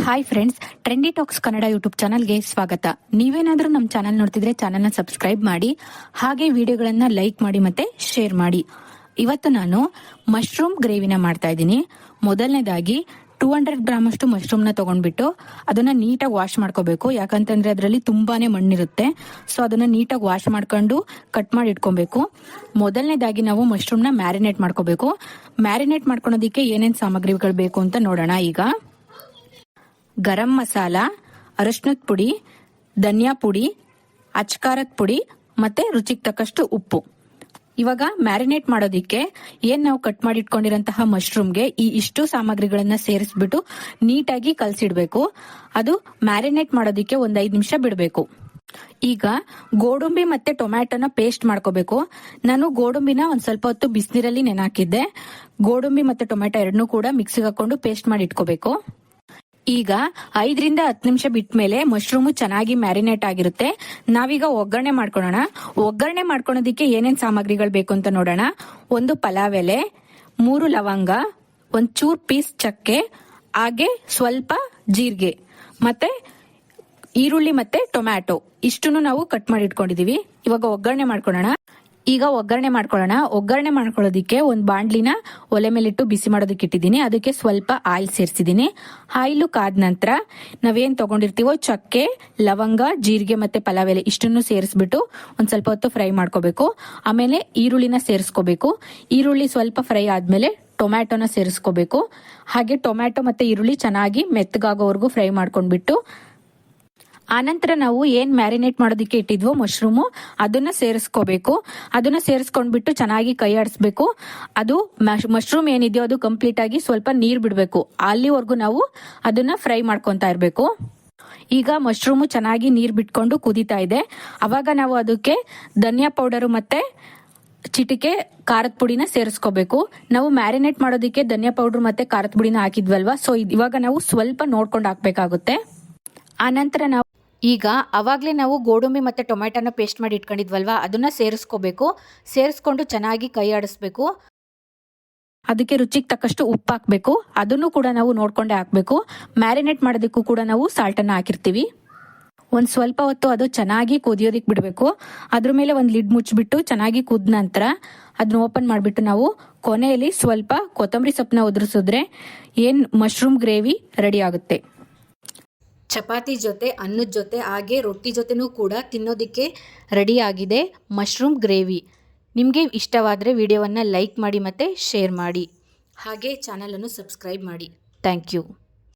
Hi friends, trendy talks Kannada YouTube ಚಾನಲ್ಗೆ ಸ್ವಾಗತ. ನೀವೇನಾದ್ರೂ ನಮ್ಮ ಚಾನಲ್ ನೋಡ್ತಿದ್ರೆ ಚಾನಲ್ನ ಸಬ್ಸ್ಕ್ರೈಬ್ ಮಾಡಿ, ಹಾಗೆ ವಿಡಿಯೋಗಳನ್ನ ಲೈಕ್ ಮಾಡಿ ಮತ್ತೆ ಶೇರ್ ಮಾಡಿ. ಇವತ್ತು ನಾನು ಮಶ್ರೂಮ್ ಗ್ರೇವಿನ ಮಾಡ್ತಾ ಇದ್ದೀನಿ. ಮೊದಲನೇದಾಗಿ 200 ಗ್ರಾಮ್ ಅಷ್ಟು ಮಶ್ರೂಮ್ನ ತಗೊಂಡ್ಬಿಟ್ಟು ಅದನ್ನ ನೀಟಾಗಿ ವಾಶ್ ಮಾಡ್ಕೋಬೇಕು. ಯಾಕಂತಂದ್ರೆ ಅದರಲ್ಲಿ ತುಂಬಾನೇ ಮಣ್ಣಿರುತ್ತೆ. ಸೊ ಅದನ್ನ ನೀಟಾಗಿ ವಾಶ್ ಮಾಡ್ಕೊಂಡು ಕಟ್ ಮಾಡಿ ಇಟ್ಕೊಬೇಕು. ಮೊದಲನೇದಾಗಿ ನಾವು ಮಶ್ರೂಮ್ನ ಮ್ಯಾರಿನೇಟ್ ಮಾಡ್ಕೋಬೇಕು. ಮ್ಯಾರಿನೇಟ್ ಮಾಡ್ಕೊಳೋದಿಕ್ಕೆ ಏನೇನ್ ಸಾಮಗ್ರಿಗಳು ಬೇಕು ಅಂತ ನೋಡೋಣ. ಈಗ ಗರಂ ಮಸಾಲ, ಅರಶಿನದ ಪುಡಿ, ಧನಿಯಾ ಪುಡಿ, ಅಚ್ಕಾರದ ಪುಡಿ ಮತ್ತೆ ರುಚಿಗೆ ತಕ್ಕಷ್ಟು ಉಪ್ಪು. ಇವಾಗ ಮ್ಯಾರಿನೇಟ್ ಮಾಡೋದಿಕ್ಕೆ ನಾವು ಕಟ್ ಮಾಡಿ ಇಟ್ಕೊಂಡಿರಂತಹ ಮಶ್ರೂಮ್ಗೆ ಇಷ್ಟು ಸಾಮಗ್ರಿಗಳನ್ನ ಸೇರಿಸ್ಬಿಟ್ಟು ನೀಟಾಗಿ ಕಲಸಿಡ್ಬೇಕು. ಅದು ಮ್ಯಾರಿನೇಟ್ ಮಾಡೋದಿಕ್ಕೆ 5 ನಿಮಿಷ ಬಿಡಬೇಕು. ಈಗ ಗೋಡಂಬಿ ಮತ್ತೆ ಟೊಮ್ಯಾಟೊನ ಪೇಸ್ಟ್ ಮಾಡ್ಕೋಬೇಕು. ನಾನು ಗೋಡಂಬಿನ ಒಂದ್ ಸ್ವಲ್ಪ ಹೊತ್ತು ಬಿಸಿನೀರಲ್ಲಿ ನೆನಾಕಿದ್ದೆ. ಗೋಡಂಬಿ ಮತ್ತೆ ಟೊಮ್ಯಾಟೊ ಎರಡನ್ನೂ ಕೂಡ ಮಿಕ್ಸಿಗೆ ಹಾಕೊಂಡು ಪೇಸ್ಟ್ ಮಾಡಿ ಇಟ್ಕೋಬೇಕು. ಈಗ 5 ರಿಂದ 10 ನಿಮಿಷ ಬಿಟ್ಟ ಮೇಲೆ ಮಶ್ರೂಮ್ ಚೆನ್ನಾಗಿ ಮ್ಯಾರಿನೇಟ್ ಆಗಿರುತ್ತೆ. ನಾವೀಗ ಒಗ್ಗರಣೆ ಮಾಡ್ಕೊಳ್ಳೋಣ. ಒಗ್ಗರಣೆ ಮಾಡ್ಕೊಳ್ಳೋದಿಕ್ಕೆ ಏನೇನ್ ಸಾಮಗ್ರಿಗಳು ಬೇಕು ಅಂತ ನೋಡೋಣ. 1 ಪಲಾವ್ ಎಲೆ, 3 ಲವಂಗ, 1 ಚೂರ್ ಪೀಸ್ ಚಕ್ಕೆ, ಹಾಗೆ ಸ್ವಲ್ಪ ಜೀರಿಗೆ ಮತ್ತೆ ಈರುಳ್ಳಿ ಮತ್ತೆ ಟೊಮ್ಯಾಟೊ ಇಷ್ಟನ್ನು ನಾವು ಕಟ್ ಮಾಡಿ ಇಟ್ಕೊಂಡಿದೀವಿ. ಇವಾಗ ಒಗ್ಗರಣೆ ಮಾಡ್ಕೊಳ್ಳೋಣ. ಒಗ್ಗರಣೆ ಮಾಡ್ಕೊಳ್ಳೋದಿಕ್ಕೆ ಒಂದು ಬಾಂಡ್ಲಿನ ಒಲೆ ಮೇಲಿಟ್ಟು ಬಿಸಿ ಮಾಡೋದಕ್ಕೆ ಇಟ್ಟಿದ್ದೀನಿ. ಅದಕ್ಕೆ ಸ್ವಲ್ಪ ಆಯಿಲ್ ಸೇರಿಸಿದ್ದೀನಿ. ಆಯಿಲ್ ಕಾದ ನಂತರ ನಾವೇನ್ ತಗೊಂಡಿರ್ತೀವೋ ಚಕ್ಕೆ, ಲವಂಗ, ಜೀರಿಗೆ ಮತ್ತೆ ಪಲಾವ್ ಎಲೆ ಇಷ್ಟನ್ನು ಸೇರಿಸ್ಬಿಟ್ಟು ಒಂದ್ ಸ್ವಲ್ಪ ಹೊತ್ತು ಫ್ರೈ ಮಾಡ್ಕೋಬೇಕು. ಆಮೇಲೆ ಈರುಳ್ಳಿನ ಸೇರಿಸ್ಕೋಬೇಕು. ಈರುಳ್ಳಿ ಸ್ವಲ್ಪ ಫ್ರೈ ಆದ್ಮೇಲೆ ಟೊಮ್ಯಾಟೊನ ಸೇರಿಸ್ಕೋಬೇಕು. ಹಾಗೆ ಟೊಮ್ಯಾಟೊ ಮತ್ತೆ ಈರುಳ್ಳಿ ಚೆನ್ನಾಗಿ ಮೆತ್ತಗಾಗೋವರೆಗೂ ಫ್ರೈ ಮಾಡ್ಕೊಂಡ್ಬಿಟ್ಟು ಆನಂತರ ನಾವು ಏನ್ ಮ್ಯಾರಿನೇಟ್ ಮಾಡೋದಕ್ಕೆ ಇಟ್ಟಿದ್ವೋ ಮಶ್ರೂಮು ಅದನ್ನ ಸೇರಿಸ್ಕೋಬೇಕು. ಅದನ್ನ ಸೇರಿಸ್ಕೊಂಡ್ಬಿಟ್ಟು ಚೆನ್ನಾಗಿ ಕೈ ಆಡಿಸ್ಬೇಕು. ಅದು ಮಶ್ರೂಮ್ ಏನಿದೆಯೋ ಅದು ಕಂಪ್ಲೀಟ್ ಆಗಿ ಸ್ವಲ್ಪ ನೀರ್ ಬಿಡ್ಬೇಕು. ಅಲ್ಲಿವರೆಗೂ ನಾವು ಅದನ್ನ ಫ್ರೈ ಮಾಡ್ಕೊಂತಾ ಇರ್ಬೇಕು. ಈಗ ಮಶ್ರೂಮು ಚೆನ್ನಾಗಿ ನೀರ್ ಬಿಟ್ಕೊಂಡು ಕುದೀತಾ ಇದೆ. ಅವಾಗ ನಾವು ಅದಕ್ಕೆ ಧನಿಯಾ ಪೌಡರ್ ಮತ್ತೆ ಚಿಟಿಕೆ ಖಾರದ ಪುಡಿನ ಸೇರಿಸ್ಕೋಬೇಕು. ನಾವು ಮ್ಯಾರಿನೇಟ್ ಮಾಡೋದಕ್ಕೆ ಧನಿಯಾ ಪೌಡರ್ ಮತ್ತೆ ಖಾರದ ಪುಡಿನ ಹಾಕಿದ್ವಲ್ವಾ, ಸೊ ಇವಾಗ ನಾವು ಸ್ವಲ್ಪ ನೋಡ್ಕೊಂಡು ಹಾಕ್ಬೇಕಾಗುತ್ತೆ. ಆನಂತರ ಈಗ ಅವಾಗಲೇ ನಾವು ಗೋಡಂಬಿ ಮತ್ತೆ ಟೊಮ್ಯಾಟೋನ ಪೇಸ್ಟ್ ಮಾಡಿ ಇಟ್ಕೊಂಡಿದ್ವಲ್ವಾ, ಅದನ್ನ ಸೇರಿಸ್ಕೋಬೇಕು. ಸೇರಿಸ್ಕೊಂಡು ಚೆನ್ನಾಗಿ ಕೈ ಆಡಿಸ್ಬೇಕು. ಅದಕ್ಕೆ ರುಚಿಗೆ ತಕ್ಕಷ್ಟು ಉಪ್ಪು ಹಾಕ್ಬೇಕು. ಅದನ್ನು ಕೂಡ ನಾವು ನೋಡ್ಕೊಂಡೇ ಹಾಕ್ಬೇಕು. ಮ್ಯಾರಿನೇಟ್ ಮಾಡೋದಕ್ಕೂ ಕೂಡ ನಾವು ಸಾಲ್ಟ್ ಅನ್ನ ಹಾಕಿರ್ತೀವಿ. ಒಂದ್ ಸ್ವಲ್ಪ ಹೊತ್ತು ಅದು ಚೆನ್ನಾಗಿ ಕುದಿಯೋದಿಕ್ ಬಿಡಬೇಕು. ಅದ್ರ ಮೇಲೆ ಒಂದು ಲಿಡ್ ಮುಚ್ಚಿಬಿಟ್ಟು ಚೆನ್ನಾಗಿ ಕುದ ನಂತರ ಅದನ್ನ ಓಪನ್ ಮಾಡಿಬಿಟ್ಟು ನಾವು ಕೊನೆಯಲ್ಲಿ ಸ್ವಲ್ಪ ಕೊತ್ತಂಬರಿ ಸೊಪ್ಪನ್ನ ಉದುರಿಸಿದ್ರೆ ಏನ್ ಮಶ್ರೂಮ್ ಗ್ರೇವಿ ರೆಡಿ ಆಗುತ್ತೆ. ಚಪಾತಿ ಜೊತೆ, ಅನ್ನದ ಜೊತೆ, ಹಾಗೆ ರೊಟ್ಟಿ ಜೊತೆನೂ ಕೂಡ ತಿನ್ನೋದಕ್ಕೆ ರೆಡಿ ಆಗಿದೆ ಮಶ್ರೂಮ್ ಗ್ರೇವಿ. ನಿಮಗೆ ಇಷ್ಟವಾದರೆ ವಿಡಿಯೋವನ್ನು ಲೈಕ್ ಮಾಡಿ ಮತ್ತು ಶೇರ್ ಮಾಡಿ. ಹಾಗೆ ಚಾನಲನ್ನು ಸಬ್ಸ್ಕ್ರೈಬ್ ಮಾಡಿ. Thank you.